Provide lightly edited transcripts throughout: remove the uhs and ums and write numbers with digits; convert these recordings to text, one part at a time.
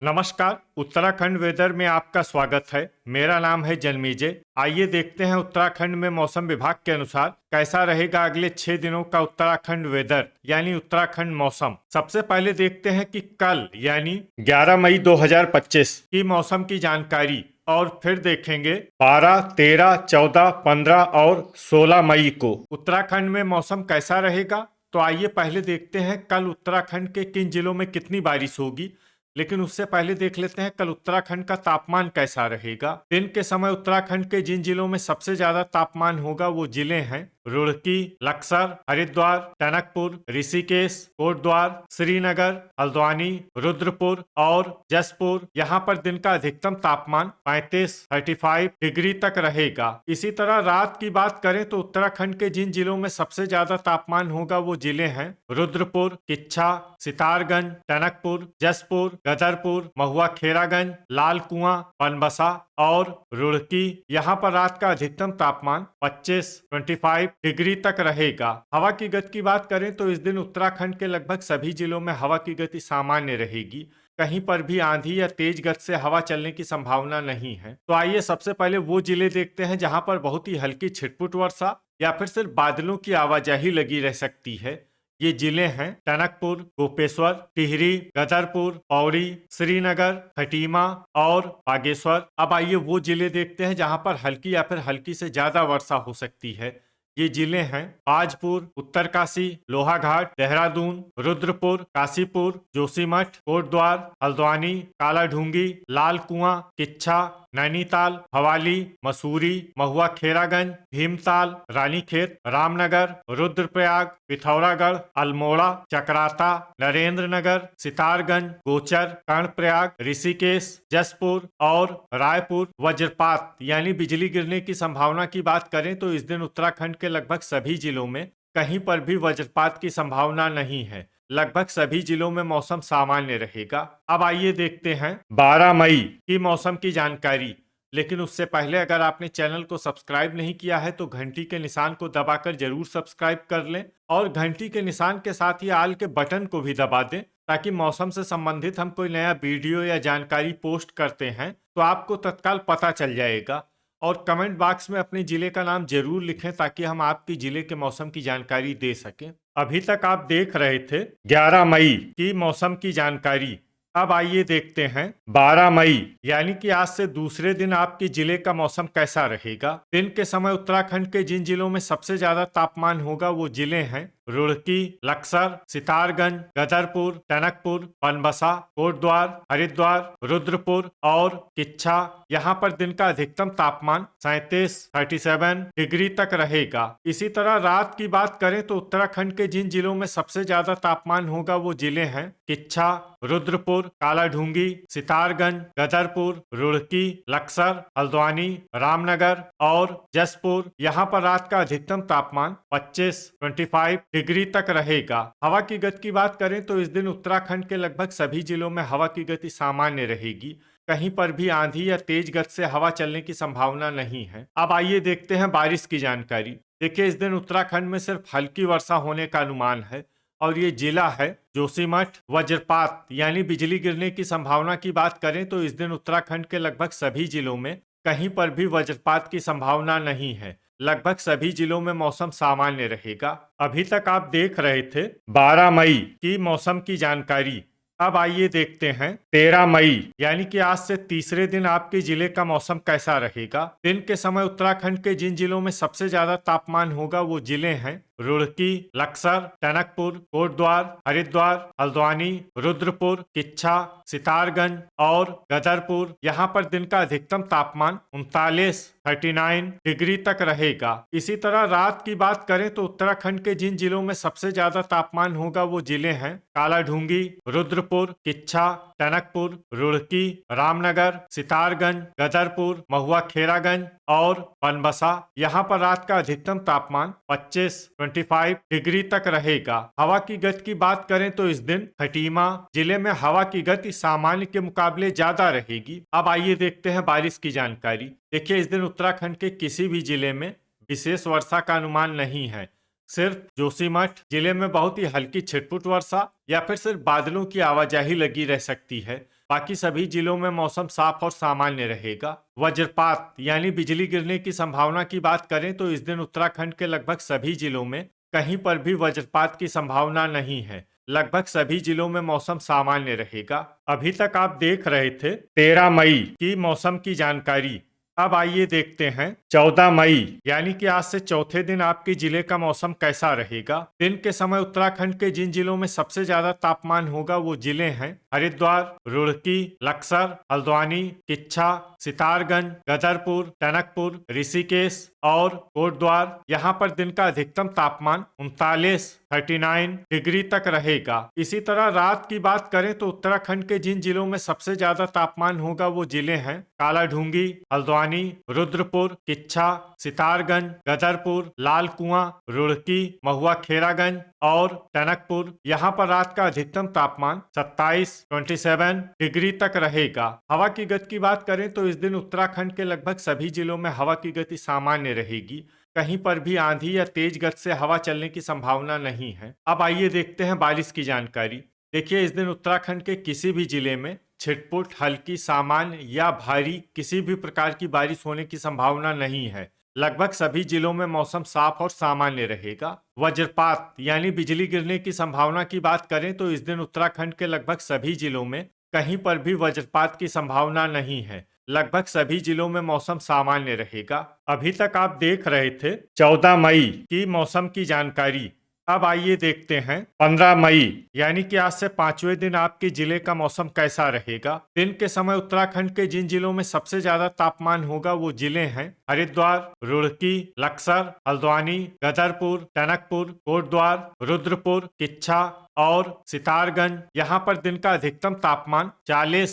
नमस्कार। उत्तराखंड वेदर में आपका स्वागत है। मेरा नाम है जन्मेजय। आइए देखते हैं उत्तराखंड में मौसम विभाग के अनुसार कैसा रहेगा अगले 6 दिनों का उत्तराखंड वेदर यानी उत्तराखंड मौसम। सबसे पहले देखते हैं कि कल यानी 11 मई 2025 की मौसम की जानकारी और फिर देखेंगे 12, 13, 14, 15 और 16 मई को उत्तराखंड में मौसम कैसा रहेगा। तो आइए पहले देखते हैं कल उत्तराखंड के किन जिलों में कितनी बारिश होगी। लेकिन उससे पहले देख लेते हैं कल उत्तराखंड का तापमान कैसा रहेगा। दिन के समय उत्तराखंड के जिन जिलों में सबसे ज्यादा तापमान होगा वो जिले हैं रुड़की, लक्सर, हरिद्वार, टनकपुर, ऋषिकेश, कोटद्वार, श्रीनगर, हल्द्वानी, रुद्रपुर और जसपुर। यहाँ पर दिन का अधिकतम तापमान 35 डिग्री तक रहेगा। इसी तरह रात की बात करें तो उत्तराखंड के जिन जिलों में सबसे ज्यादा तापमान होगा वो जिले हैं रुद्रपुर, किच्छा, सितारगंज, टनकपुर, जसपुर, गदरपुर, महुआ खेरागंज, लाल कुआं, बनबसा और रुड़की। यहाँ पर रात का अधिकतम तापमान 25 डिग्री तक रहेगा। हवा की गति की बात करें तो इस दिन उत्तराखंड के लगभग सभी जिलों में हवा की गति सामान्य रहेगी। कहीं पर भी आंधी या तेज गति से हवा चलने की संभावना नहीं है। तो आइए सबसे पहले वो जिले देखते हैं जहां पर बहुत ही हल्की छिटपुट वर्षा या फिर सिर्फ बादलों की आवाजाही लगी रह सकती है। ये जिले हैं टनकपुर, गोपेश्वर, टिहरी, गदरपुर, पौड़ी, श्रीनगर, खटीमा और बागेश्वर। अब आइए वो जिले देखते हैं जहां पर हल्की या फिर हल्की से ज्यादा वर्षा हो सकती है। ये जिले हैं बाजपुर, उत्तरकाशी, लोहाघाट, देहरादून, रुद्रपुर, काशीपुर, जोशीमठ, कोटद्वार, हल्द्वानी, कालाढूंगी, लाल कुआं, किच्छा, नैनीताल, भवाली, मसूरी, महुआ खेरागंज, भीमताल, रानीखेत, रामनगर, रुद्रप्रयाग, पिथौरागढ़, अल्मोड़ा, चक्राता, नरेंद्र नगर, सितारगंज, गोचर, कर्णप्रयाग, ऋषिकेश, जसपुर और रायपुर। वज्रपात यानी बिजली गिरने की संभावना की बात करें तो इस दिन उत्तराखंड के लगभग सभी जिलों में कहीं पर भी वज्रपात की संभावना नहीं है। लगभग सभी जिलों में मौसम सामान्य रहेगा। अब आइए देखते हैं 12 मई की मौसम की जानकारी। लेकिन उससे पहले अगर आपने चैनल को सब्सक्राइब नहीं किया है तो घंटी के निशान को दबाकर जरूर सब्सक्राइब कर लें और घंटी के निशान के साथ ही आल के बटन को भी दबा दें ताकि मौसम से संबंधित हम कोई नया वीडियो या जानकारी पोस्ट करते हैं तो आपको तत्काल पता चल जाएगा। और कमेंट बॉक्स में अपने जिले का नाम जरूर लिखें ताकि हम आपके जिले के मौसम की जानकारी दे सकें। अभी तक आप देख रहे थे 11 मई की मौसम की जानकारी। अब आइए देखते हैं 12 मई यानी कि आज से दूसरे दिन आपके जिले का मौसम कैसा रहेगा। दिन के समय उत्तराखंड के जिन जिलों में सबसे ज्यादा तापमान होगा वो जिले हैं रुड़की, लक्सर, सितारगंज, गदरपुर, टनकपुर, बनबसा, कोटद्वार, हरिद्वार, रुद्रपुर और किच्छा। यहाँ पर दिन का अधिकतम तापमान 37 डिग्री तक रहेगा। इसी तरह रात की बात करें तो उत्तराखंड के जिन जिलों में सबसे ज्यादा तापमान होगा वो जिले हैं किच्छा, रुद्रपुर, कालाढूंगी, सितारगंज, गदरपुर, रुड़की, लक्सर, हल्द्वानी, रामनगर और जसपुर। यहाँ पर रात का अधिकतम तापमान 25 डिग्री तक रहेगा। हवा की गति की बात करें तो इस दिन उत्तराखंड के लगभग सभी जिलों में हवा की गति सामान्य रहेगी। कहीं पर भी आंधी या तेज गति से हवा चलने की संभावना नहीं है। अब आइए देखते हैं बारिश की जानकारी। देखिए इस दिन उत्तराखंड में सिर्फ हल्की वर्षा होने का अनुमान है और ये जिला है जोशीमठ। वज्रपात यानी बिजली गिरने की संभावना की बात करें तो इस दिन उत्तराखंड के लगभग सभी जिलों में कहीं पर भी वज्रपात की संभावना नहीं है। लगभग सभी जिलों में मौसम सामान्य रहेगा। अभी तक आप देख रहे थे 12 मई की मौसम की जानकारी। अब आइए देखते हैं 13 मई यानी कि आज से तीसरे दिन आपके जिले का मौसम कैसा रहेगा। दिन के समय उत्तराखंड के जिन जिलों में सबसे ज्यादा तापमान होगा वो जिले हैं रुड़की, लक्सर, टनकपुर, कोटद्वार, हरिद्वार, हल्द्वानी, रुद्रपुर, किच्छा, सितारगंज और गदरपुर। यहाँ पर दिन का अधिकतम तापमान 39 डिग्री तक रहेगा। इसी तरह रात की बात करें तो उत्तराखंड के जिन जिलों में सबसे ज्यादा तापमान होगा वो जिले हैं कालाढूंगी, रुद्रपुर, किच्छा, टनकपुर, रुड़की, रामनगर, सितारगंज, गदरपुर, महुआ खेरागंज और बनबसा। यहाँ पर रात का अधिकतम तापमान 25 डिग्री तक रहेगा। हवा की गति की बात करें तो इस दिन खटीमा जिले में हवा की गति सामान्य के मुकाबले ज्यादा रहेगी। अब आइए देखते हैं बारिश की जानकारी। देखिए इस दिन उत्तराखंड के किसी भी जिले में विशेष वर्षा का अनुमान नहीं है। सिर्फ जोशीमठ जिले में बहुत ही हल्की छिटपुट वर्षा या फिर सिर्फ बादलों की आवाजाही लगी रह सकती है। बाकी सभी जिलों में मौसम साफ और सामान्य रहेगा। वज्रपात यानी बिजली गिरने की संभावना की बात करें तो इस दिन उत्तराखंड के लगभग सभी जिलों में कहीं पर भी वज्रपात की संभावना नहीं है। लगभग सभी जिलों में मौसम सामान्य रहेगा। अभी तक आप देख रहे थे 13 मई की मौसम की जानकारी। अब आइए देखते हैं 14 मई यानी कि आज से चौथे दिन आपके जिले का मौसम कैसा रहेगा। दिन के समय उत्तराखंड के जिन जिलों में सबसे ज्यादा तापमान होगा वो जिले हैं हरिद्वार, रुड़की, लक्सर, हल्द्वानी, किच्छा, सितारगंज, गदरपुर, टनकपुर, ऋषिकेश और कोटद्वार। यहाँ पर दिन का अधिकतम तापमान 39 डिग्री तक रहेगा। इसी तरह रात की बात करें तो उत्तराखंड के जिन जिलों में सबसे ज्यादा तापमान होगा वो जिले हैं कालाढूंगी, हल्द्वानी, रुद्रपुर, किच्छा, सितारगंज, गदरपुर, लाल कुआं, रुड़की, महुआ खेरागंज और टनकपुर। यहाँ पर रात का अधिकतम तापमान 27 डिग्री तक रहेगा। हवा की गति की बात करें तो इस दिन उत्तराखंड के लगभग सभी जिलों में हवा की गति सामान्य रहेगी। कहीं पर भी आंधी या तेज गति से हवा चलने की संभावना नहीं है। अब आइए देखते हैं बारिश की जानकारी। देखिए, इस दिन उत्तराखंड के किसी भी जिले में छिटपुट, हल्की, सामान्य या भारी किसी भी प्रकार की बारिश होने की संभावना नहीं है। लगभग सभी जिलों में मौसम साफ और सामान्य रहेगा। वज्रपात यानी बिजली गिरने की संभावना की बात करें तो इस दिन उत्तराखंड के लगभग सभी जिलों में कहीं पर भी वज्रपात की संभावना नहीं है। लगभग सभी जिलों में मौसम सामान्य रहेगा। अभी तक आप देख रहे थे 14 मई की मौसम की जानकारी। अब आइए देखते हैं 15 मई यानी कि आज से 5वें दिन आपके जिले का मौसम कैसा रहेगा। दिन के समय उत्तराखंड के जिन जिलों में सबसे ज्यादा तापमान होगा वो जिले हैं हरिद्वार, रुड़की, लक्सर, हल्द्वानी, गदरपुर, टनकपुर, कोटद्वार, रुद्रपुर, किच्छा और सितारगंज। यहाँ पर दिन का अधिकतम तापमान 40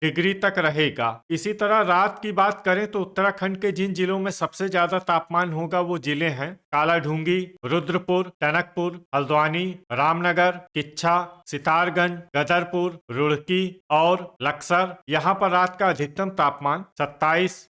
डिग्री तक रहेगा। इसी तरह रात की बात करें तो उत्तराखंड के जिन जिलों में सबसे ज्यादा तापमान होगा वो जिले हैं कालाढूंगी, रुद्रपुर, टनकपुर, हल्द्वानी, रामनगर, किच्छा, सितारगंज, गदरपुर, रुड़की और लक्सर। यहाँ पर रात का अधिकतम तापमान 27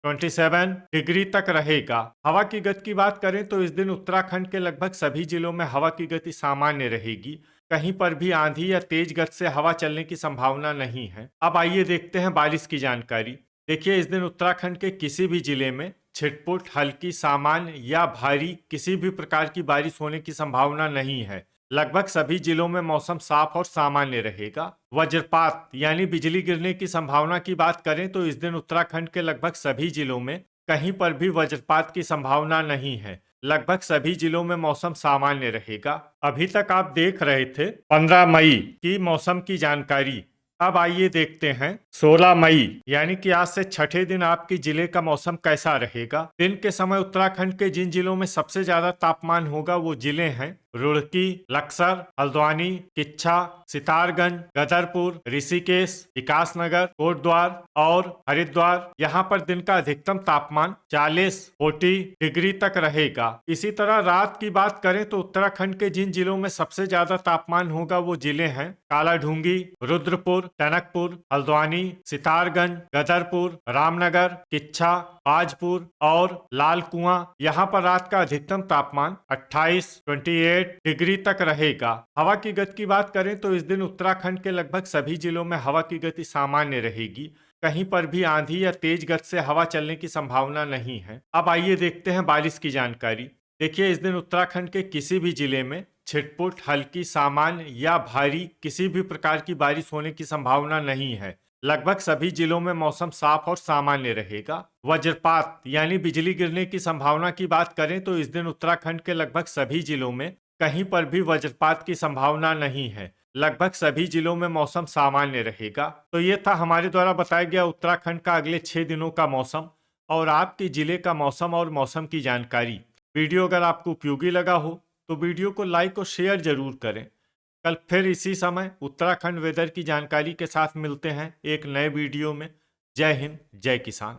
डिग्री तक रहेगा। हवा की गति की बात करें तो इस दिन उत्तराखंड के लगभग सभी जिलों में हवा की गति सामान्य रहेगी। कहीं पर भी आंधी या तेज गति से हवा चलने की संभावना नहीं है। अब आइए देखते हैं बारिश की जानकारी। देखिए, इस दिन उत्तराखंड के किसी भी जिले में छिटपुट, हल्की, सामान्य या भारी किसी भी प्रकार की बारिश होने की संभावना नहीं है। लगभग सभी जिलों में मौसम साफ और सामान्य रहेगा। वज्रपात यानी बिजली गिरने की संभावना की बात करें तो इस दिन उत्तराखंड के लगभग सभी जिलों में कहीं पर भी वज्रपात की संभावना नहीं है। लगभग सभी जिलों में मौसम सामान्य रहेगा। अभी तक आप देख रहे थे 15 मई की मौसम की जानकारी। अब आइए देखते हैं 16 मई यानी कि आज से छठे दिन आपके जिले का मौसम कैसा रहेगा। दिन के समय उत्तराखंड के जिन जिलों में सबसे ज्यादा तापमान होगा वो जिले हैं रुड़की, लक्सर, हल्द्वानी, किच्छा, सितारगंज, गदरपुर, ऋषिकेश, विकासनगर, कोटद्वार और हरिद्वार। यहाँ पर दिन का अधिकतम तापमान 40 डिग्री तक रहेगा। इसी तरह रात की बात करें तो उत्तराखंड के जिन जिलों में सबसे ज्यादा तापमान होगा वो जिले हैं कालाढूंगी, रुद्रपुर, टनकपुर, हल्द्वानी, सितारगंज, गदरपुर, रामनगर, किच्छा, आजपुर और लाल कुआं। यहाँ पर रात का अधिकतम तापमान 28 डिग्री तक रहेगा। हवा की गति की बात करें तो इस दिन उत्तराखंड के लगभग सभी जिलों में हवा की गति सामान्य रहेगी। कहीं पर भी आंधी या तेज गति से हवा चलने की संभावना नहीं है। अब आइए देखते हैं बारिश की जानकारी। देखिए, इस दिन उत्तराखंड के किसी भी जिले में छिटपुट, हल्की, सामान्य या भारी किसी भी प्रकार की बारिश होने की संभावना नहीं है। लगभग सभी जिलों में मौसम साफ और सामान्य रहेगा। वज्रपात यानी बिजली गिरने की संभावना की बात करें तो इस दिन उत्तराखंड के लगभग सभी जिलों में कहीं पर भी वज्रपात की संभावना नहीं है। लगभग सभी जिलों में मौसम सामान्य रहेगा। तो ये था हमारे द्वारा बताया गया उत्तराखंड का अगले 6 दिनों का मौसम और आपके जिले का मौसम और मौसम की जानकारी। वीडियो अगर आपको उपयोगी लगा हो तो वीडियो को लाइक और शेयर जरूर करें। कल फिर इसी समय उत्तराखंड वेदर की जानकारी के साथ मिलते हैं एक नए वीडियो में। जय हिंद, जय किसान।